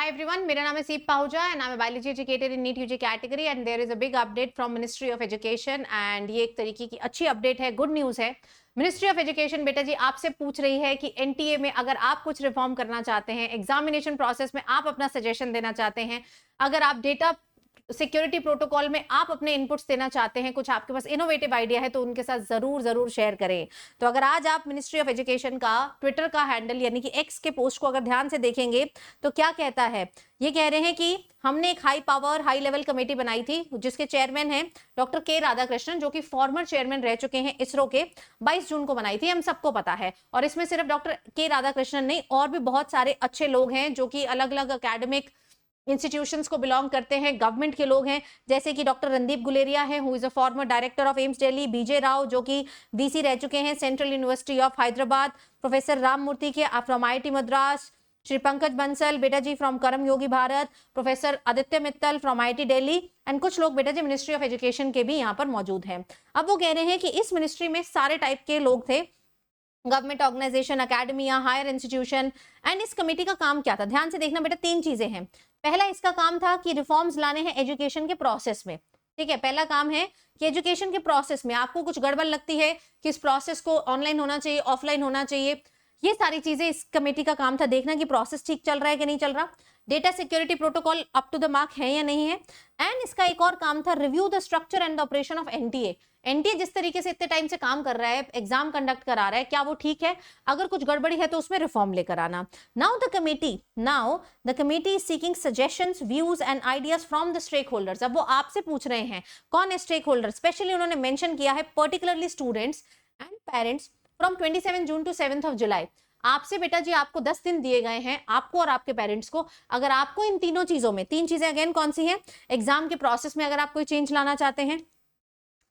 Hi everyone, मेरा नाम है सीप Pahuja and I'm a biology educator in NEET UG category and there is a big update from Ministry of Education and ये एक तरीके की अच्छी अपडेट है, गुड न्यूज़ है। मिनिस्ट्री ऑफ एजुकेशन बेटा जी आपसे पूछ रही है कि एनटीए में अगर आप कुछ रिफॉर्म करना चाहते हैं, एग्जामिनेशन प्रोसेस में आप अपना सजेशन देना चाहते हैं, अगर आप डेटा सिक्योरिटी प्रोटोकॉल में आप अपने इनपुट्स देना चाहते हैं, कुछ आपके पास इनोवेटिव आइडिया है तो उनके साथ जरूर शेयर करें। तो अगर आज आप मिनिस्ट्री ऑफ एजुकेशन का ट्विटर का हैंडल यानी कि एक्स के पोस्ट को अगर ध्यान से देखेंगे तो क्या कहता है, ये कह रहे हैं कि हमने एक high power high level committee बनाई थी जिसके चेयरमैन हैं डॉक्टर के राधाकृष्णन, जो कि फॉर्मर चेयरमैन रह चुके हैं इसरो के। 22 जून को बनाई थी, हम सबको पता है। और इसमें सिर्फ डॉक्टर के राधाकृष्णन नहीं, और भी बहुत सारे अच्छे लोग हैं जो कि अलग अलग एकेडमिक इंस्टीट्यूशंस को बिलोंग करते हैं, गवर्नमेंट के लोग हैं, जैसे कि डॉक्टर रणदीप गुलेरिया है who is a former director of AIIMS Delhi, B J Rao जो कि वीसी रह चुके हैं central university of Hyderabad, professor Ram Murthy K from IIT Madras, Shri Pankaj Bansal बेटा जी from Karmayogi Bharat, professor Aditya Mittal from IIT Delhi and कुछ लोग बेटा जी मिनिस्ट्री ऑफ एजुकेशन के भी यहाँ पर मौजूद हैं। अब वो कह रहे हैं कि इस मिनिस्ट्री में सारे टाइप के लोग थे, government organisation, academia, higher institution. And इस कमेटी का काम क्या था, ध्यान से देखना बेटा, 3 चीजें हैं। पहला इसका काम था कि रिफॉर्म्स लाने हैं एजुकेशन के प्रोसेस में। ठीक है, पहला काम है कि एजुकेशन के प्रोसेस में आपको कुछ गड़बड़ लगती है कि इस प्रोसेस को ऑनलाइन होना चाहिए, ऑफलाइन होना चाहिए, ये सारी चीजें इस कमेटी का काम था, देखना कि प्रोसेस ठीक चल रहा है कि नहीं चल रहा, data security protocol up to the mark है या नहीं है। एंड इसका एक और काम था, review the structure and the operation of NTA. NTA जिस तरीके से इतने टाइम से काम कर रहा है, एग्जाम कंडक्ट करा रहा है, क्या वो ठीक है, अगर कुछ गड़बड़ी है तो उसमें रिफॉर्म लेकर आना। Now the committee is seeking suggestions, views and ideas from the stakeholders. अब वो आपसे पूछ रहे हैं कौन है स्टेक होल्डर, स्पेशली उन्होंने मेंशन किया है particularly students and parents from 27 June to 7 July. आपसे बेटा जी आपको 10 दिन दिए गए हैं, आपको और आपके पेरेंट्स को। अगर आपको इन तीनों चीजों में, 3 चीजें अगेन कौन सी हैं, एग्जाम के प्रोसेस में अगर आप कोई चेंज लाना चाहते हैं,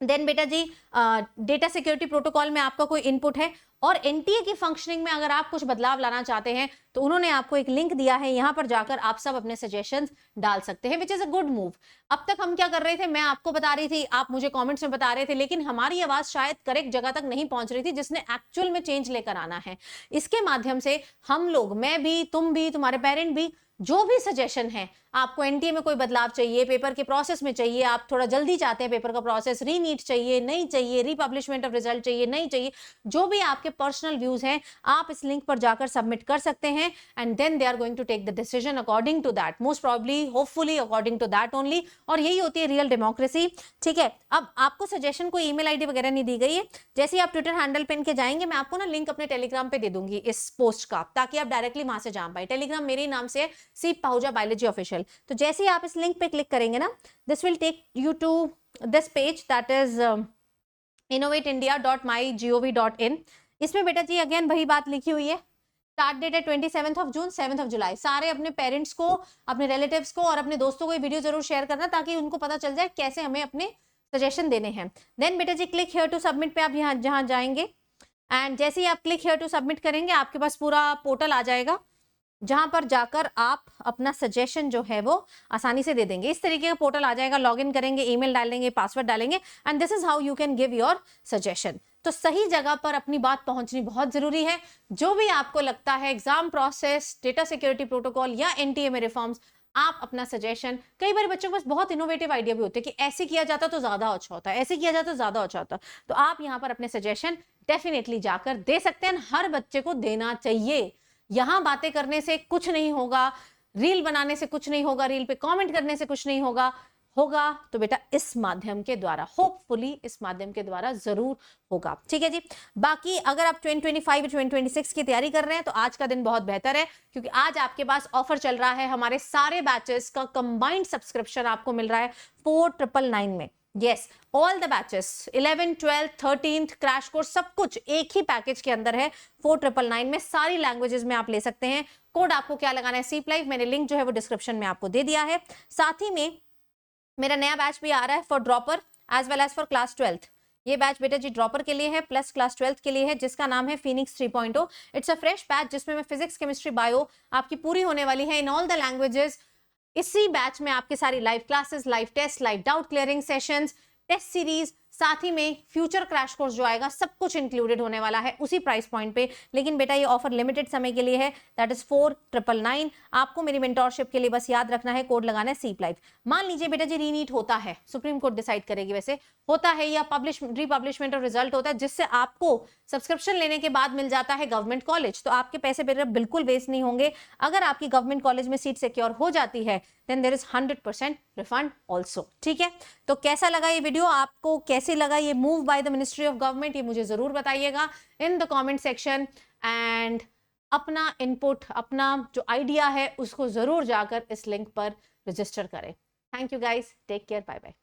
देन बेटा जी डेटा सिक्योरिटी प्रोटोकॉल में आपका कोई इनपुट है, और एनटीए की फंक्शनिंग में अगर आप कुछ बदलाव लाना चाहते हैं तो उन्होंने आपको एक लिंक दिया है, यहां पर जाकर आप सब अपने सजेशंस डाल सकते हैं, which is a good move. अब तक हम क्या कर रहे थे, मैं आपको बता रही थी, आप मुझे कमेंट्स में बता रहे थे, लेकिन हमारी आवाज शायद करेक्ट जगह तक नहीं पहुंच रही थी जिसने एक्चुअल में चेंज लेकर आना है। इसके माध्यम से हम लोग, मैं भी, तुम भी, तुम्हारे पेरेंट भी, जो भी सजेशन है, आपको एनटीए में कोई बदलाव चाहिए, पेपर के प्रोसेस में चाहिए, आप थोड़ा जल्दी चाहते हैं पेपर का प्रोसेस, रीनीट चाहिए नहीं चाहिए, रीपब्लिशमेंट ऑफ रिजल्ट चाहिए नहीं चाहिए, जो भी आपके पर्सनल व्यूज हैं आप इस लिंक पर जाकर सबमिट कर सकते हैं। And then they are going to take the decision according to that, most probably, hopefully according to that only. और यही होती है रियल डेमोक्रेसी। ठीक है, अब आपको सजेशन कोई ईमेल आईडी वगैरह नहीं दी गई है, जैसे ही आप ट्विटर हैंडल पे इनके जाएंगे, मैं आपको ना लिंक अपने टेलीग्राम पे दे दूंगी इस पोस्ट का, ताकि आप डायरेक्टली वहां से जान पाए। टेलीग्राम मेरे नाम से है, सीप पाहुजा बायोलॉजी ऑफिशियल। तो जैसे ही आप इस लिंक पे क्लिक करेंगे ना, this will take you to this page that is innovateindia.mygov.in। इसमें बेटा जी अगेन वही बात लिखी हुई है, स्टार्ट डेट है 27 जून 7 जुलाई। सारे अपने पेरेंट्स को, अपने रिलेटिव्स को और अपने दोस्तों को ये वीडियो जरूर शेयर करना, ताकि उनको पता चल जाए कैसे हमें अपने सजेशन देने हैं। देन बेटा जी क्लिक हियर टू सबमिट पे आप यहाँ जहां जाएंगे, एंड जैसे ही आप क्लिक हियर टू सबमिट करेंगे आपके पास पूरा पोर्टल आ जाएगा, जहां पर जाकर आप अपना सजेशन जो है वो आसानी से दे देंगे। इस तरीके का पोर्टल आ जाएगा, लॉगिन करेंगे, ईमेल डालेंगे, पासवर्ड डालेंगे, and this is how you can give your suggestion. तो सही जगह पर अपनी बात पहुंचनी बहुत जरूरी है। जो भी आपको लगता है exam process, data security protocol या एनटीए में रिफॉर्म्स, आप अपना सजेशन, कई बार बच्चों के पास बहुत इनोवेटिव आइडिया भी होते हैं कि ऐसे किया जाता तो ज्यादा अच्छा होता, ऐसे किया जाता तो ज्यादा अच्छा होता, तो आप यहाँ पर अपने सजेशन डेफिनेटली जाकर दे सकते हैं। हर बच्चे को देना चाहिए। यहां बातें करने से कुछ नहीं होगा, रील बनाने से कुछ नहीं होगा, रील पे कमेंट करने से कुछ नहीं होगा, तो बेटा इस माध्यम के द्वारा, होपफुली इस माध्यम के द्वारा जरूर होगा। ठीक है जी। बाकी अगर आप 2025 2026 की तैयारी कर रहे हैं तो आज का दिन बहुत बेहतर है, क्योंकि आज आपके पास ऑफर चल रहा है, हमारे सारे बैचेस का कंबाइंड सब्सक्रिप्शन आपको मिल रहा है 4999 में। Yes, all the batches 11th 12th 13th crash course सब कुछ एक ही पैकेज के अंदर है 4999 में, सारी लैंग्वेजेस में आप ले सकते हैं। कोड आपको क्या लगाना है, सीप लाइव, मैंने लिंक जो है वो डिस्क्रिप्शन में आपको दे दिया है। साथ ही में मेरा नया बैच भी आ रहा है for dropper as well as for class 12th। ये बैच बेटा जी ड्रॉपर के लिए है प्लस क्लास 12th के लिए है, जिसका नाम है Phoenix 3.0। It's a fresh batch जिसमें मैं फिजिक्स, केमिस्ट्री, बायो आपकी पूरी होने वाली है इन ऑल द लैंग्वेजेस। इसी बैच में आपके सारी live classes, live test, live doubt clearing sessions, test series, साथ ही में फ्यूचर क्रैश कोर्स जो आएगा सब कुछ इंक्लूडेड होने वाला है उसी प्राइस पॉइंट पे। लेकिन बेटा ये ऑफर लिमिटेड समय के लिए है, दैट इज 4999। आपको मेरी मेंटोरशिप के लिए बस याद रखना है, कोड लगाना है सीप लाइफ। मान लीजिए बेटा जी रीनीट होता है, सुप्रीम कोर्ट डिसाइड करेगी वैसे होता है, या रीपब्लिशमेंट और रिजल्ट होता है जिससे आपको सब्सक्रिप्शन लेने के बाद मिल जाता है गवर्नमेंट कॉलेज, तो आपके पैसे बेटा बिल्कुल वेस्ट नहीं होंगे। अगर आपकी गवर्नमेंट कॉलेज में सीट सिक्योर हो जाती है then there is 100% refund also. ठीक है, तो कैसा लगा ये वीडियो, आपको कैसे लगा ये move by the ministry of government, ये मुझे जरूर बताइएगा in the comment section. And अपना इनपुट, अपना जो आइडिया है उसको जरूर जाकर इस लिंक पर रजिस्टर करें। Thank you guys, take care, bye bye.